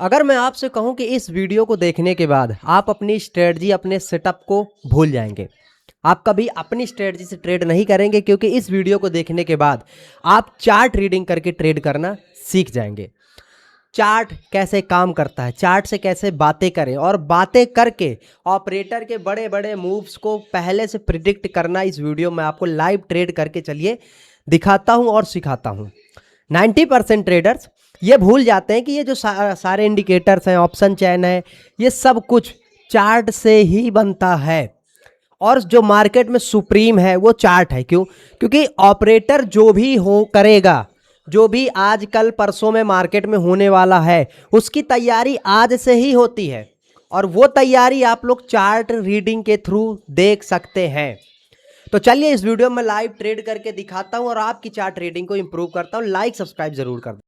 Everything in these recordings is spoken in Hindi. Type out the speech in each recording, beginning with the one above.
अगर मैं आपसे कहूं कि इस वीडियो को देखने के बाद आप अपनी स्ट्रेटजी अपने सेटअप को भूल जाएंगे। आप कभी अपनी स्ट्रेटजी से ट्रेड नहीं करेंगे क्योंकि इस वीडियो को देखने के बाद आप चार्ट रीडिंग करके ट्रेड करना सीख जाएंगे। चार्ट कैसे काम करता है, चार्ट से कैसे बातें करें और बातें करके ऑपरेटर के बड़े बड़े मूव्स को पहले से प्रिडिक्ट करना, इस वीडियो में आपको लाइव ट्रेड करके चलिए दिखाता हूं और सिखाता हूं। 90% ट्रेडर्स ये भूल जाते हैं कि ये जो सारे इंडिकेटर्स हैं, ऑप्शन चैन है, ये सब कुछ चार्ट से ही बनता है और जो मार्केट में सुप्रीम है वो चार्ट है। क्यों? क्योंकि ऑपरेटर जो भी हो करेगा, जो भी आज कल परसों में मार्केट में होने वाला है, उसकी तैयारी आज से ही होती है और वो तैयारी आप लोग चार्ट रीडिंग के थ्रू देख सकते हैं। तो चलिए इस वीडियो में लाइव ट्रेड करके दिखाता हूं और आपकी चार्ट रीडिंग को इंप्रूव करता हूं। लाइक सब्सक्राइब जरूर कर दें।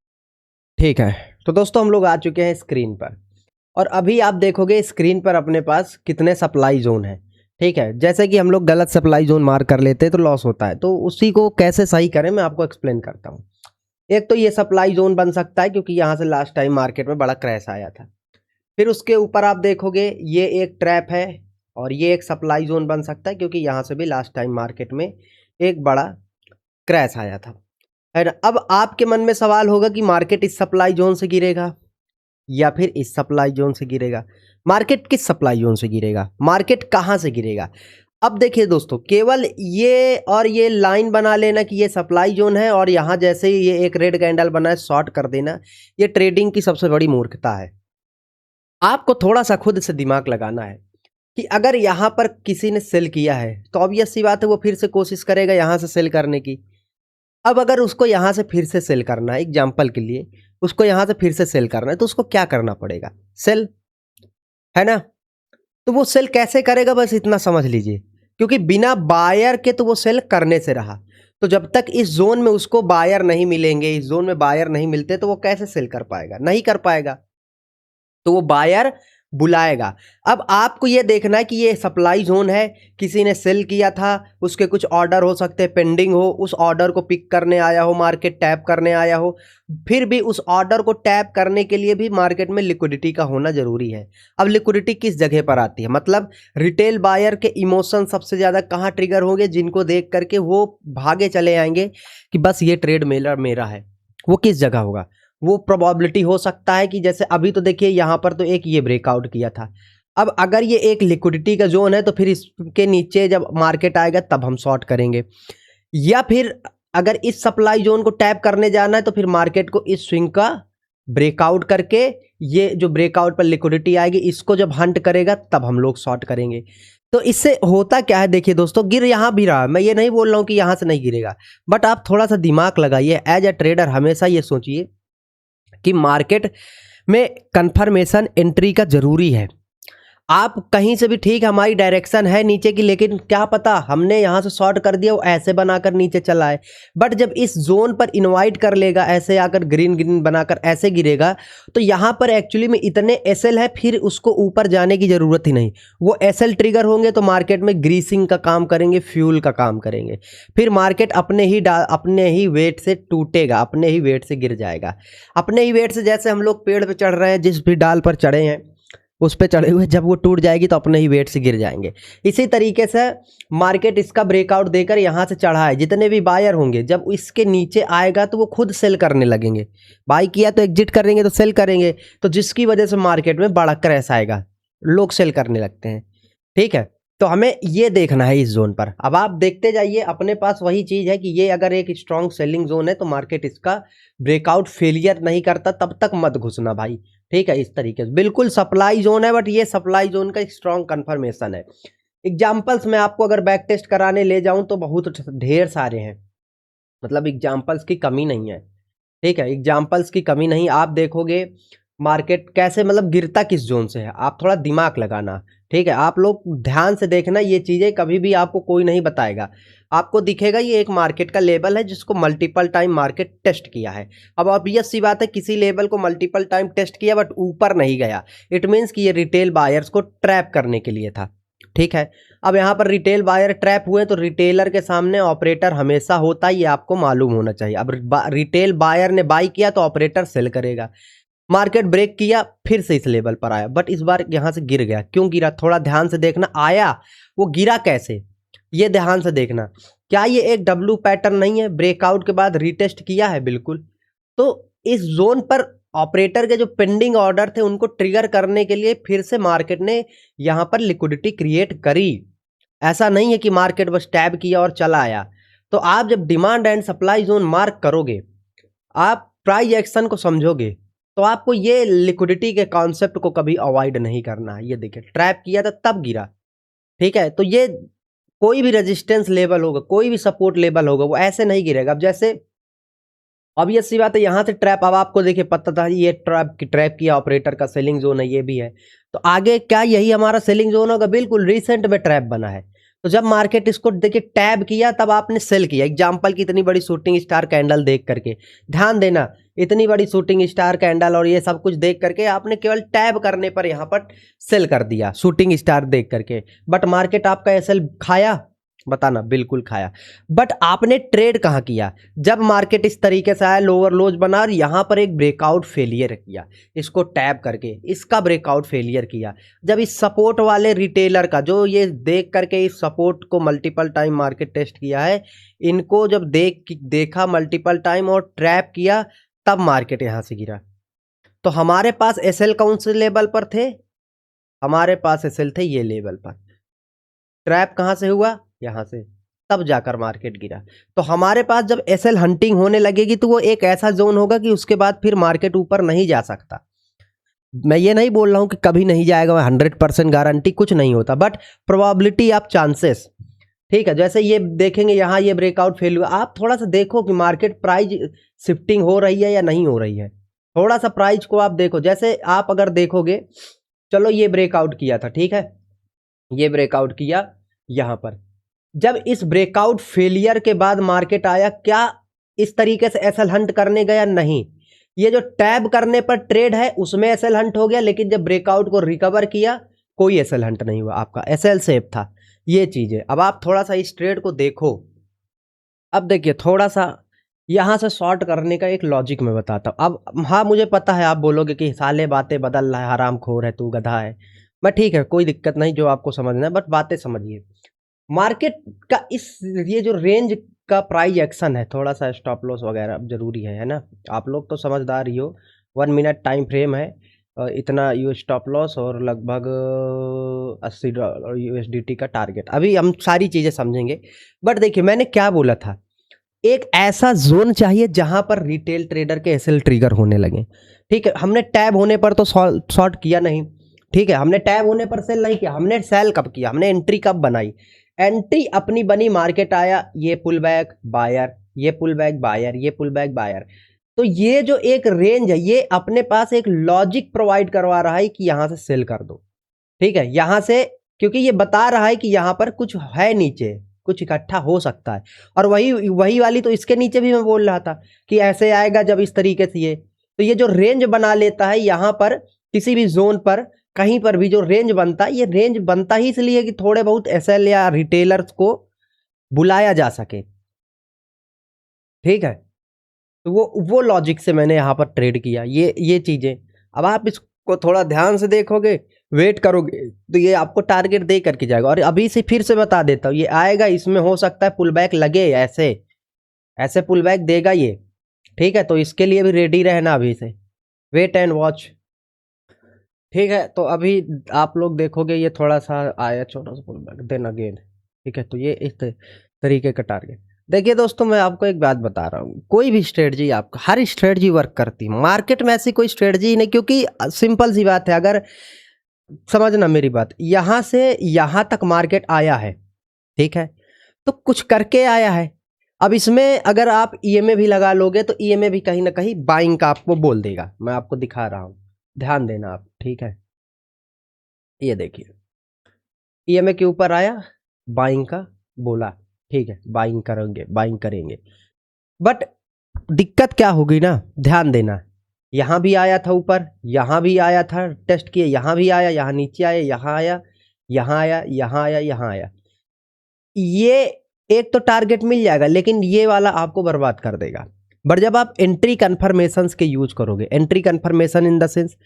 ठीक है, तो दोस्तों हम लोग आ चुके हैं स्क्रीन पर और अभी आप देखोगे स्क्रीन पर अपने पास कितने सप्लाई जोन है। ठीक है, जैसे कि हम लोग गलत सप्लाई जोन मार कर लेते हैं तो लॉस होता है, तो उसी को कैसे सही करें मैं आपको एक्सप्लेन करता हूँ। एक तो ये सप्लाई जोन बन सकता है क्योंकि यहाँ से लास्ट टाइम मार्केट में बड़ा क्रैश आया था। फिर उसके ऊपर आप देखोगे ये एक ट्रैप है और ये एक सप्लाई जोन बन सकता है क्योंकि यहाँ से भी लास्ट टाइम मार्केट में एक बड़ा क्रैश आया था, है ना। अब आपके मन में सवाल होगा कि मार्केट इस सप्लाई जोन से गिरेगा या फिर इस सप्लाई जोन से गिरेगा। मार्केट किस सप्लाई जोन से गिरेगा, मार्केट कहाँ से गिरेगा? अब देखिए दोस्तों, केवल ये और ये लाइन बना लेना कि ये सप्लाई जोन है और यहाँ जैसे ही ये एक रेड कैंडल बना है शॉर्ट कर देना, ये ट्रेडिंग की सबसे बड़ी मूर्खता है। आपको थोड़ा सा खुद से दिमाग लगाना है कि अगर यहाँ पर किसी ने सेल किया है तो ऑब्वियस सी बात है वो फिर से कोशिश करेगा यहाँ से सेल करने की। अब अगर उसको यहाँ से फिर से सेल करना है, एग्जाम्पल के लिए उसको यहाँ से फिर से सेल करना है, तो उसको क्या करना पड़ेगा? सेल, है ना। तो वो सेल कैसे करेगा बस इतना समझ लीजिए, क्योंकि बिना बायर के तो वो सेल करने से रहा। तो जब तक इस जोन में उसको बायर नहीं मिलेंगे, इस जोन में बायर नहीं मिलते, तो वो कैसे सेल कर पाएगा? नहीं कर पाएगा। तो वो बायर बुलाएगा। अब आपको ये देखना है कि ये सप्लाई जोन है, किसी ने सेल किया था, उसके कुछ ऑर्डर हो सकते हैं पेंडिंग हो, उस ऑर्डर को पिक करने आया हो, मार्केट टैप करने आया हो। फिर भी उस ऑर्डर को टैप करने के लिए भी मार्केट में लिक्विडिटी का होना जरूरी है। अब लिक्विडिटी किस जगह पर आती है? मतलब रिटेल बायर के इमोशन सबसे ज़्यादा कहाँ ट्रिगर होंगे, जिनको देख करके वो भागे चले आएंगे कि बस ये ट्रेड मेरा है। वो किस जगह होगा? वो प्रोबेबिलिटी हो सकता है कि जैसे अभी तो देखिए यहाँ पर तो एक ये ब्रेकआउट किया था। अब अगर ये एक लिक्विडिटी का जोन है तो फिर इसके नीचे जब मार्केट आएगा तब हम शॉर्ट करेंगे, या फिर अगर इस सप्लाई जोन को टैप करने जाना है तो फिर मार्केट को इस स्विंग का ब्रेकआउट करके ये जो ब्रेकआउट पर लिक्विडिटी आएगी इसको जब हंट करेगा तब हम लोग शॉर्ट करेंगे। तो इससे होता क्या है, देखिए दोस्तों, गिर यहाँ भी रहा है, मैं ये नहीं बोल रहा हूँ कि यहाँ से नहीं गिरेगा, बट आप थोड़ा सा दिमाग लगाइए। एज ए ट्रेडर हमेशा ये सोचिए कि मार्केट में कंफर्मेशन एंट्री का जरूरी है। आप कहीं से भी, ठीक हमारी डायरेक्शन है नीचे की, लेकिन क्या पता हमने यहाँ से शॉर्ट कर दिया वो ऐसे बनाकर नीचे चला है, बट जब इस जोन पर इनवाइट कर लेगा, ऐसे आकर ग्रीन ग्रीन बनाकर ऐसे गिरेगा, तो यहाँ पर एक्चुअली में इतने एसएल है, फिर उसको ऊपर जाने की ज़रूरत ही नहीं। वो एसएल ट्रिगर होंगे तो मार्केट में ग्रीसिंग का काम करेंगे, फ्यूल का काम करेंगे, फिर मार्केट अपने ही वेट से टूटेगा, अपने ही वेट से गिर जाएगा। अपने ही वेट से, जैसे हम लोग पेड़ पर चढ़ रहे हैं, जिस भी डाल पर चढ़े हैं उस पे चढ़े हुए, जब वो टूट जाएगी तो अपने ही वेट से गिर जाएंगे। इसी तरीके से मार्केट इसका ब्रेकआउट देकर यहाँ से चढ़ा है, जितने भी बायर होंगे जब इसके नीचे आएगा तो वो खुद सेल करने लगेंगे। बाई किया तो एग्जिट करेंगे, तो सेल करेंगे, तो जिसकी वजह से मार्केट में बड़ा क्रैश आएगा, लोग सेल करने लगते हैं। ठीक है, तो हमें ये देखना है इस जोन पर। अब आप देखते जाइए, अपने पास वही चीज़ है कि ये अगर एक स्ट्रॉन्ग सेलिंग जोन है तो मार्केट इसका ब्रेकआउट फेलियर नहीं करता, तब तक मत घुसना भाई। ठीक है, इस तरीके से बिल्कुल सप्लाई जोन है, बट ये सप्लाई जोन का स्ट्रॉन्ग कंफर्मेशन है। एग्जाम्पल्स में आपको अगर बैक टेस्ट कराने ले जाऊं तो बहुत ढेर सारे हैं, मतलब एग्जाम्पल्स की कमी नहीं है। ठीक है, एग्जाम्पल्स की कमी नहीं। आप देखोगे मार्केट कैसे, मतलब गिरता किस जोन से है, आप थोड़ा दिमाग लगाना। ठीक है, आप लोग ध्यान से देखना, ये चीज़ें कभी भी आपको कोई नहीं बताएगा। आपको दिखेगा ये एक मार्केट का लेवल है जिसको मल्टीपल टाइम मार्केट टेस्ट किया है। अब ऑब्वियस सी बात है, किसी लेवल को मल्टीपल टाइम टेस्ट किया बट ऊपर नहीं गया, इट मीन्स कि ये रिटेल बायर्स को ट्रैप करने के लिए था। ठीक है, अब यहाँ पर रिटेल बायर ट्रैप हुए तो रिटेलर के सामने ऑपरेटर हमेशा होता है, ये आपको मालूम होना चाहिए। अब रिटेल बायर ने बाई किया तो ऑपरेटर सेल करेगा। मार्केट ब्रेक किया, फिर से इस लेवल पर आया, बट इस बार यहाँ से गिर गया। क्यों गिरा, थोड़ा ध्यान से देखना, आया वो गिरा कैसे, ये ध्यान से देखना। क्या ये एक डब्ल्यू पैटर्न नहीं है, ब्रेकआउट के बाद रीटेस्ट किया है, बिल्कुल। तो इस जोन पर ऑपरेटर के जो पेंडिंग ऑर्डर थे उनको ट्रिगर करने के लिए फिर से मार्केट ने यहाँ पर लिक्विडिटी क्रिएट करी। ऐसा नहीं है कि मार्केट बस टैब किया और चला आया। तो आप जब demand and supply zone mark करोगे, आप प्राइस एक्शन को समझोगे, तो आपको ये लिक्विडिटी के कॉन्सेप्ट को कभी अवॉइड नहीं करना है। ये देखिए ट्रैप किया था तब गिरा, ठीक है। तो ये कोई भी रेजिस्टेंस लेवल होगा, कोई भी सपोर्ट लेवल होगा, वो ऐसे नहीं गिरेगा। अब जैसे अब ये सी बात है, यहाँ से ट्रैप, अब आपको देखिए पता था ये ट्रैप किया, ऑपरेटर का सेलिंग जोन है, ये भी है। तो आगे क्या यही हमारा सेलिंग जोन होगा? बिल्कुल, रिसेंट में ट्रैप बना है। तो जब मार्केट इसको देखिए टैब किया, तब आपने सेल किया। एग्जांपल की इतनी बड़ी शूटिंग स्टार कैंडल देख करके, ध्यान देना, इतनी बड़ी शूटिंग स्टार कैंडल और ये सब कुछ देख करके आपने केवल टैब करने पर यहाँ पर सेल कर दिया, शूटिंग स्टार देख करके। बट मार्केट आपका एसएल खाया? बताना, बिल्कुल खाया। बट आपने ट्रेड कहाँ किया? जब मार्केट इस तरीके से आया, लोअर लोज बना और यहाँ पर एक ब्रेकआउट फेलियर किया, इसको टैप करके इसका ब्रेकआउट फेलियर किया। जब इस सपोर्ट वाले रिटेलर का, जो ये देख करके इस सपोर्ट को मल्टीपल टाइम मार्केट टेस्ट किया है, इनको जब देखा मल्टीपल टाइम और ट्रैप किया, तब मार्केट यहाँ से गिरा। तो हमारे पास एसएल कौन से लेवल पर थे? हमारे पास एसएल थे ये लेवल पर। ट्रैप कहाँ से हुआ? यहाँ से, तब जाकर मार्केट गिरा। तो हमारे पास जब एसएल हंटिंग होने लगेगी, तो वो एक ऐसा जोन होगा कि उसके बाद फिर मार्केट ऊपर नहीं जा सकता। मैं ये नहीं बोल रहा हूँ कि कभी नहीं जाएगा, 100% गारंटी कुछ नहीं होता, बट प्रोबेबिलिटी ऑफ चांसेस, ठीक है। जैसे ये देखेंगे, यहाँ ये ब्रेकआउट फेल हुआ, आप थोड़ा सा देखो कि मार्केट प्राइस शिफ्टिंग हो रही है या नहीं हो रही है। थोड़ा सा प्राइस को आप देखो। जैसे आप अगर देखोगे, चलो ये ब्रेकआउट किया था, ठीक है, ये ब्रेकआउट किया यहाँ पर। जब इस ब्रेकआउट फेलियर के बाद मार्केट आया, क्या इस तरीके से एसएल हंट करने गया? नहीं। ये जो टैब करने पर ट्रेड है उसमें एसएल हंट हो गया, लेकिन जब ब्रेकआउट को रिकवर किया, कोई एसएल हंट नहीं हुआ, आपका एसएल सेफ था। ये चीज है। अब आप थोड़ा सा इस ट्रेड को देखो। अब देखिए थोड़ा सा यहां से शॉर्ट करने का एक लॉजिक मैं बताता हूं। अब हाँ, मुझे पता है आप बोलोगे कि साले बातें बदल रहा है, हराम खोर है तू, गधा है। बट ठीक है, कोई दिक्कत नहीं, जो आपको समझना है, बट बातें समझिए। मार्केट का ये जो रेंज का प्राइस एक्शन है, थोड़ा सा स्टॉप लॉस वगैरह जरूरी है ना। आप लोग तो समझदार ही हो। 1 मिनट टाइम फ्रेम है, इतना यू स्टॉप लॉस और लगभग $80 USDT का टारगेट। अभी हम सारी चीजें समझेंगे। बट देखिए मैंने क्या बोला था, एक ऐसा जोन चाहिए जहां पर रिटेल ट्रेडर के एसएल ट्रिगर होने लगे, ठीक है। हमने टैब होने पर तो शॉर्ट किया नहीं, ठीक है। हमने टैब होने पर सेल नहीं किया। हमने सेल कब किया? हमने एंट्री कब बनाई? एंट्री अपनी बनी, मार्केट आया, ये पुल बैक बायर, ये पुल बैक बायर, ये पुल बैक बायर। तो ये जो एक रेंज है, ये अपने पास एक लॉजिक प्रोवाइड करवा रहा है कि यहां से सेल कर दो, ठीक है, यहां से, क्योंकि ये बता रहा है कि यहां पर कुछ है, नीचे कुछ इकट्ठा हो सकता है। और वही वाली तो इसके नीचे भी मैं बोल रहा था कि ऐसे आएगा जब इस तरीके से ये, तो ये जो रेंज बना लेता है यहां पर, किसी भी जोन पर कहीं पर भी जो रेंज बनता है, ये रेंज बनता ही इसलिए कि थोड़े बहुत एसएल या रिटेलर्स को बुलाया जा सके, ठीक है। तो वो लॉजिक से मैंने यहाँ पर ट्रेड किया, ये चीजें। अब आप इसको थोड़ा ध्यान से देखोगे, वेट करोगे, तो ये आपको टारगेट दे करके जाएगा। और अभी से फिर से बता देता हूँ, ये आएगा, इसमें हो सकता है पुल बैक लगे, ऐसे ऐसे पुल बैक देगा ये, ठीक है। तो इसके लिए भी रेडी रहना, अभी से वेट एंड वॉच, ठीक है। तो अभी आप लोग देखोगे ये थोड़ा सा आया, छोटा सा पुल बैक, देन अगेन, ठीक है। तो ये इस तरीके का टारगेट। देखिए दोस्तों, मैं आपको एक बात बता रहा हूँ, कोई भी स्ट्रेटजी, आपका हर स्ट्रेटजी वर्क करती है मार्केट में, ऐसी कोई स्ट्रेटजी नहीं। क्योंकि सिंपल सी बात है, अगर समझना मेरी बात, यहाँ से यहाँ तक मार्केट आया है, ठीक है, तो कुछ करके आया है। अब इसमें अगर आप ईएमए भी लगा लोगे, तो ईएमए भी कहीं ना कहीं बाइंग का आपको बोल देगा। मैं आपको दिखा रहा हूँ, ध्यान देना आप, ठीक है। ये देखिए ईएमए के ऊपर आया, बाइंग का बोला, ठीक है, बाइंग करेंगे, बाइंग करेंगे। बट दिक्कत क्या होगी ना, ध्यान देना, यहां भी आया था ऊपर, यहां भी आया था, टेस्ट किए, यहां भी आया, यहां नीचे आया, यहां आया, यहां आया, यहां आया, यहां आया। ये एक तो टारगेट मिल जाएगा, लेकिन ये वाला आपको बर्बाद कर देगा। बट जब आप एंट्री कन्फर्मेशंस के यूज करोगे, entry confirmation in the sense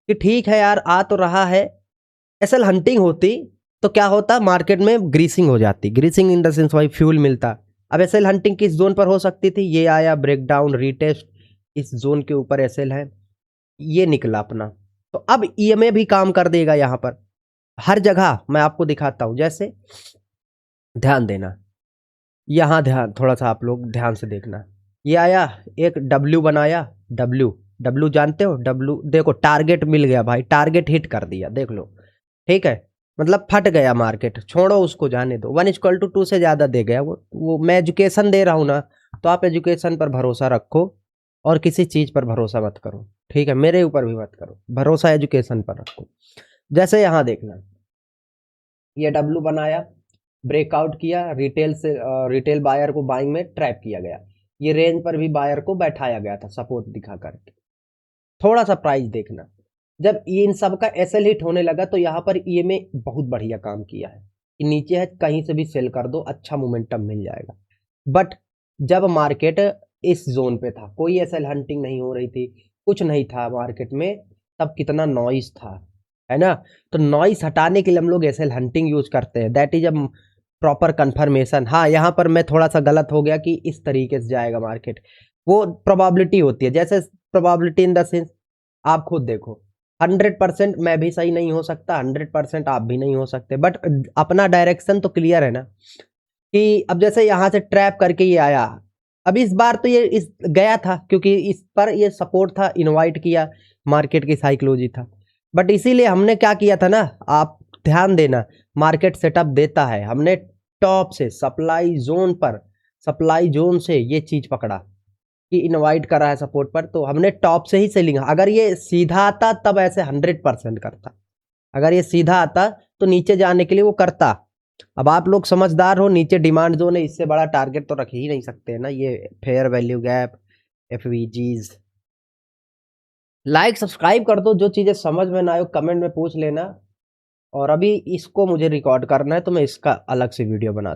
कि ठीक है यार आ तो रहा है, एसएल हंटिंग होती तो क्या होता, मार्केट में ग्रीसिंग हो जाती, ग्रीसिंग इन द सेंस भाई फ्यूल मिलता। अब एसएल हंटिंग किस जोन पर हो सकती थी, ये आया ब्रेकडाउन रीटेस्ट, इस जोन के ऊपर एसएल है, ये निकला अपना, तो अब ईएमए भी काम कर देगा यहाँ पर हर जगह। मैं आपको दिखाता हूँ, जैसे ध्यान देना यहाँ, ध्यान थोड़ा सा आप लोग ध्यान से देखना, ये आया एक डब्ल्यू बनाया, डब्ल्यू डब्ल्यू जानते हो, डब्ल्यू देखो टारगेट मिल गया भाई, टारगेट हिट कर दिया देख लो, ठीक है, मतलब फट गया मार्केट, छोड़ो उसको जाने दो, 1:2 से ज़्यादा दे गया वो मैं एजुकेशन दे रहा हूँ ना, तो आप एजुकेशन पर भरोसा रखो और किसी चीज़ पर भरोसा मत करो, ठीक है, मेरे ऊपर भी मत करो, भरोसा एजुकेशन पर रखो। जैसे यहाँ देखना, ये डब्ल्यू बनाया, ब्रेकआउट किया, रिटेल से रिटेल बायर को बाइंग में ट्रैप किया गया, ये रेंज पर भी बायर को बैठाया गया था सपोर्ट दिखा करके। थोड़ा सा प्राइस देखना, जब ये इन सब का एसएल हिट होने लगा तो यहाँ पर ईएमए बहुत बढ़िया काम किया है कि नीचे है कहीं से भी सेल कर दो, अच्छा मोमेंटम मिल जाएगा। बट जब मार्केट इस जोन पे था, कोई एसएल हंटिंग नहीं हो रही थी, कुछ नहीं था मार्केट में, तब कितना नॉइस था, है ना, तो नॉइस हटाने के लिए हम लोग एसएल हंटिंग यूज करते हैं, that is a proper confirmation. हाँ यहाँ पर मैं थोड़ा सा गलत हो गया कि इस तरीके से जाएगा मार्केट, वो प्रोबेबिलिटी होती है, जैसे प्रोबेबिलिटी इन द सेंस आप खुद देखो, 100% मैं भी सही नहीं हो सकता, 100% आप भी नहीं हो सकते, बट अपना डायरेक्शन तो क्लियर है ना, कि अब जैसे यहाँ से ट्रैप करके ये आया, अब इस बार तो ये इस गया था क्योंकि इस पर ये सपोर्ट था, इनवाइट किया, मार्केट की साइकोलॉजी था, बट इसीलिए हमने क्या किया था ना, आप ध्यान देना, मार्केट सेटअप देता है, हमने टॉप से सप्लाई जोन पर, सप्लाई जोन से ये चीज पकड़ा कि इनवाइट करा है सपोर्ट पर, तो हमने टॉप से ही सेलिंग, अगर ये सीधा आता तब ऐसे 100% करता, अगर ये सीधा आता तो नीचे जाने के लिए वो करता। अब आप लोग समझदार हो, नीचे डिमांड जोन है, इससे बड़ा टारगेट तो रख ही नहीं सकते ना, ये fair value gap, FVGs. Like subscribe कर दो, जो चीज़ें समझ में ना आए कमेंट में पूछ लेना, और अभी इसको मुझे रिकॉर्ड करना है तो मैं इसका अलग से वीडियो बना